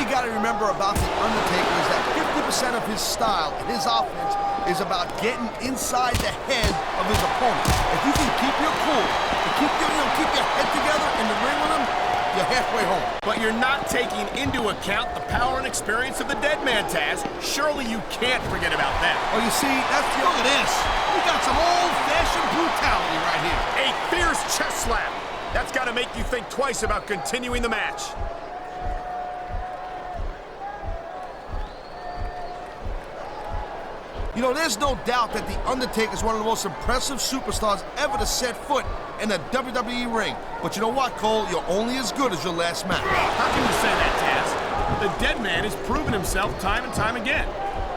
got to remember about The Undertaker is that 50% of his style and his offense is about getting inside the head of his opponent. If you can keep your cool, and keep your head together in the ring with him, you're halfway home. But you're not taking into account the power and experience of the dead man, Taz. Surely you can't forget about that. Oh, you see, look at this. We got some old-fashioned brutality right here. A fierce chest slap. That's got to make you think twice about continuing the match. You know, there's no doubt that The Undertaker is one of the most impressive superstars ever to set foot in a WWE ring. But you know what, Cole? You're only as good as your last match. How can you say that, Taz? The dead man has proven himself time and time again.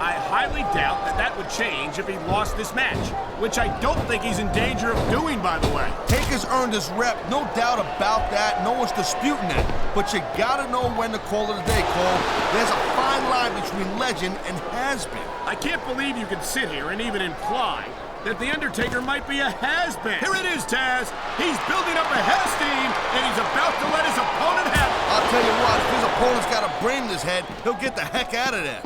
I highly doubt that would change if he lost this match, which I don't think he's in danger of doing, by the way. Taker's earned his rep, no doubt about that. No one's disputing that. But you gotta know when to call it a day, Cole. There's a fine line between legend and has-been. I can't believe you can sit here and even imply that The Undertaker might be a has-been. Here it is, Taz. He's building up a head of steam, and he's about to let his opponent have it. I'll tell you what, if his opponent's got a brain in his head, he'll get the heck out of there.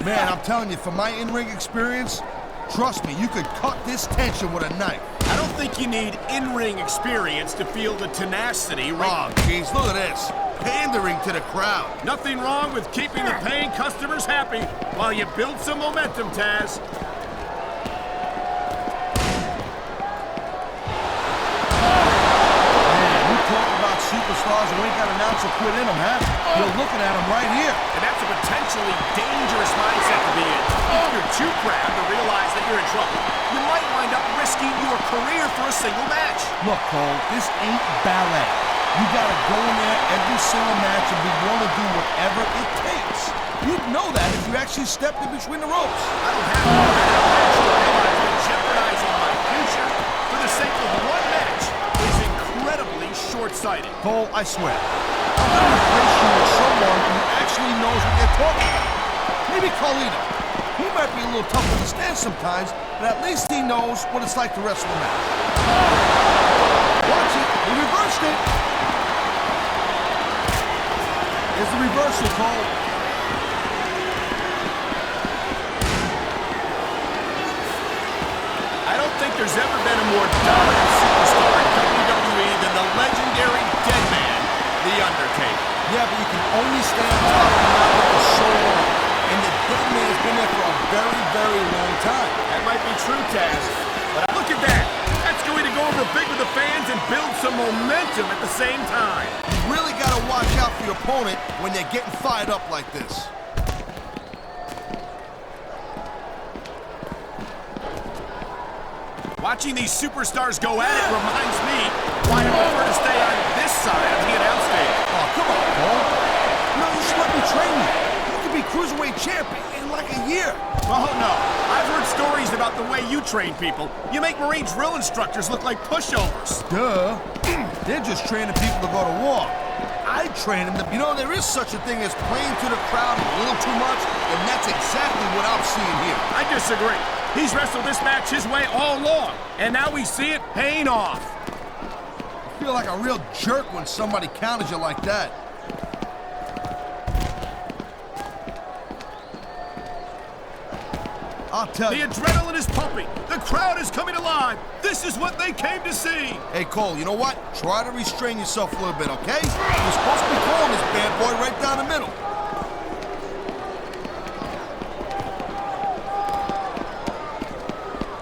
Man, I'm telling you, from my in-ring experience, trust me, you could cut this tension with a knife. I don't think you need in-ring experience to feel the tenacity. Oh, jeez, look at this. Pandering to the crowd. Nothing wrong with keeping the paying customers happy while you build some momentum, Taz. Man, you talk about superstars who ain't got an ounce of quit in them, huh? You're looking at them right here. And that's a potentially dangerous mindset to be in. If you're too proud to realize that you're in trouble, you might wind up risking your career for a single match. Look, Cole, this ain't ballet. You gotta go in there every single match and be willing to do whatever it takes. You'd know that if you actually stepped in between the ropes. I don't have to realize that jeopardizing my future for the sake of one match is incredibly short-sighted. Cole, I swear, I'm gonna replace you with someone who actually knows what they're talking about. Maybe Carlito. He might be a little tough to understand sometimes, but at least he knows what it's like to wrestle a match. Watch it. He reversed it. Here's the reversal, Cole. I don't think there's ever been a more dominant superstar in WWE than the legendary dead man, The Undertaker. Yeah, but you can only stay on top of the mountain for so long. And the dead man's been there for a very, very long time. That might be true, Taz. But look at that. That's going to go over big with the fans and build some momentum at the same time. You really got to watch out for your opponent when they're getting fired up like this. Watching these superstars go at it reminds me why I prefer to stay on this side of the announce table. Oh, come on, Cole. No, you should let me train you. You could be Cruiserweight champion in like a year. Oh, no. I've heard stories about the way you train people. You make Marine drill instructors look like pushovers. Duh. They're just training people to go to war. I train them to... You know, there is such a thing as playing to the crowd a little too much, and that's exactly what I'm seeing here. I disagree. He's wrestled this match his way all along, and now we see it paying off. I feel like a real jerk when somebody counters you like that. I'll tell you. The adrenaline is pumping. The crowd is coming alive. This is what they came to see. Hey, Cole, you know what? Try to restrain yourself a little bit, okay? You're supposed to be calling this bad boy right down the middle.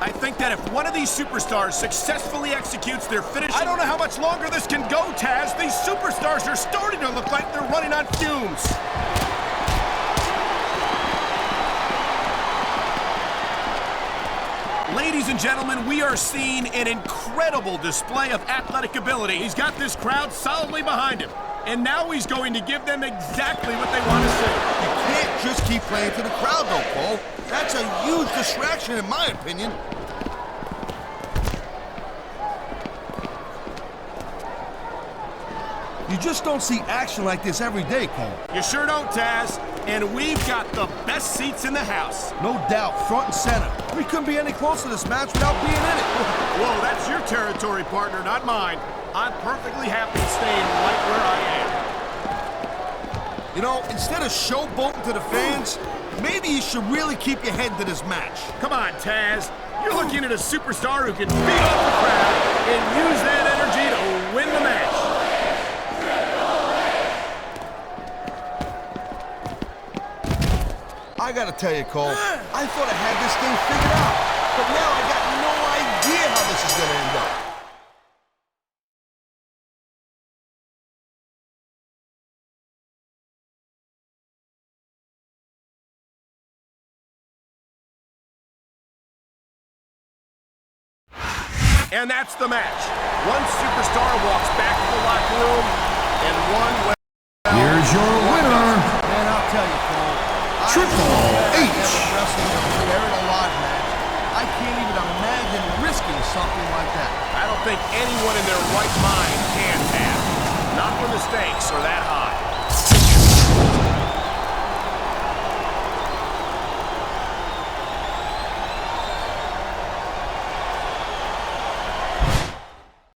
I think that if one of these superstars successfully executes their finish... I don't know how much longer this can go, Taz. These superstars are starting to look like they're running on fumes. Ladies and gentlemen, we are seeing an incredible display of athletic ability. He's got this crowd solidly behind him. And now he's going to give them exactly what they want to see. You can't just keep playing to the crowd, though, Cole. That's a huge distraction, in my opinion. You just don't see action like this every day, Cole. You sure don't, Taz. And we've got the best seats in the house. No doubt, front and center. We couldn't be any closer to this match without being in it. Whoa, that's your territory, partner, not mine. I'm perfectly happy staying right where I am. You know, instead of showboating to the fans, maybe you should really keep your head to this match. Come on, Taz. You're looking at a superstar who can feed off the crowd and use that energy to win the match. I gotta tell you, Cole, I thought I had this thing figured out, but now I got no idea how this is gonna end up. And that's the match. One superstar walks back to the locker room, and one... Here's your winner, Man, I'll tell you, Cole. Triple H. Wrestling a buried alive match. I can't even imagine risking something like that. I don't think anyone in their right mind can, Taz. Not when the stakes are that high.